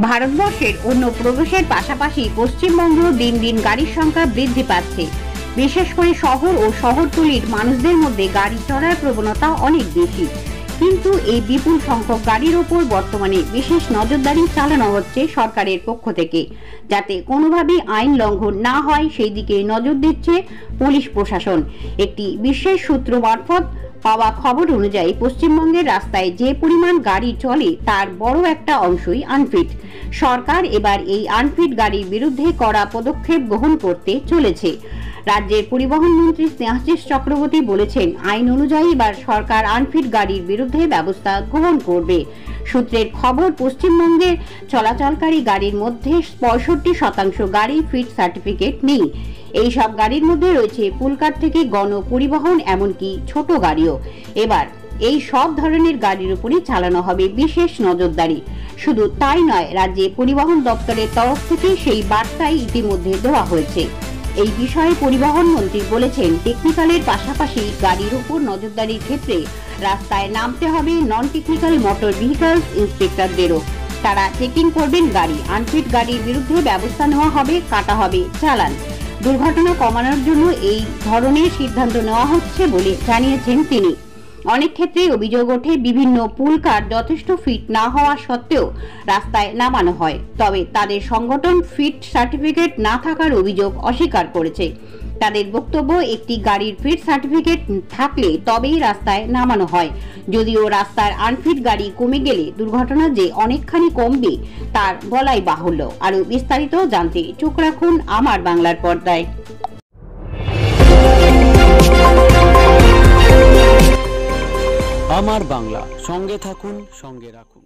ভারতবর্ষের অন্য প্রদেশের পাশাপাশি পশ্চিমবঙ্গ দিন দিন গাড়ির সংখ্যা বৃদ্ধি পাচ্ছে। বিশেষ করে শহর ও শহরতলির মানুষদের মধ্যে গাড়ি চড়ার প্রবণতা অনেক বেশি। কিন্তু এই বিপুল সংখ্যক গাড়ির ওপর বর্তমানে বিশেষ নজরদারি চালানো হচ্ছে সরকারের পক্ষ থেকে, যাতে কোনোভাবেই আইন লঙ্ঘন না হয় সেই দিকে নজর দিচ্ছে পুলিশ প্রশাসন। একটি বিশেষ সূত্র মারফত পাওয়া খবর অনুযায়ী পশ্চিমবঙ্গের রাস্তায় যে পরিমাণ গাড়ি চলে তার বড় একটা অংশই আনফিট। সরকার এবার এই আনফিট গাড়ির বিরুদ্ধে কড়া পদক্ষেপ গ্রহণ করতে চলেছে। রাজ্যের পরিবহন মন্ত্রী স্নেহাশিস চক্রবর্তী বলেছেন, আইন অনুযায়ী এবার সরকার আনফিট গাড়ির বিরুদ্ধে ব্যবস্থা গ্রহণ করবে। সূত্রের খবর, পশ্চিমবঙ্গের চলাচলকারী গাড়ির মধ্যে 65% গাড়ি ফিট সার্টিফিকেট নেই। এই সব গাড়ির মধ্যে রয়েছে পুলকার থেকে গণপরিবহন, এমনকি ছোট গাড়িও। এবার এই সব ধরনের গাড়ির উপরই চালানো হবে বিশেষ নজরদারি। শুধু তাই নয়, রাজ্যে পরিবহন দপ্তরের তরফ থেকে সেই বার্তাই ইতিমধ্যে দেওয়া হয়েছে। এই বিষয়ে পরিবহন মন্ত্রী বলেছেন, টেকনিক্যালের পাশাপাশি গাড়ির উপর নজরদারির ক্ষেত্রে রাস্তায় নামতে হবে নন টেকনিক্যাল মোটর ভেহিকলস ইন্সপেক্টরদেরও। তারা চেকিং করবেন গাড়ি। আনফিট গাড়ির বিরুদ্ধে ব্যবস্থা নেওয়া হবে, কাটা হবে চালান। দুর্ঘটনা কমানোর জন্য এই ধরনের সিদ্ধান্ত নেওয়া হচ্ছে বলে জানিয়েছেন তিনি। অনেক ক্ষেত্রে অভিযোগ ওঠে, বিভিন্ন পুলকার যথেষ্ট ফিট না হওয়া সত্ত্বেও রাস্তায় নামানো হয়, তবে তাদের সংগঠন ফিট সার্টিফিকেট না থাকার অভিযোগ অস্বীকার করেছে। তাদের বক্তব্য, একটি গাড়ির ফিট সার্টিফিকেট থাকলে তবেই রাস্তায় নামানো হয়। যদিও রাস্তার আনফিট গাড়ি কমে গেলে দুর্ঘটনা যে অনেকখানি কমবে তার বলাই বাহুল্য। আরো বিস্তারিত জানতে চোখ রাখুন আমার বাংলার পর্দায়। আমার বাংলা, সঙ্গে থাকুন, সঙ্গে রাখুন।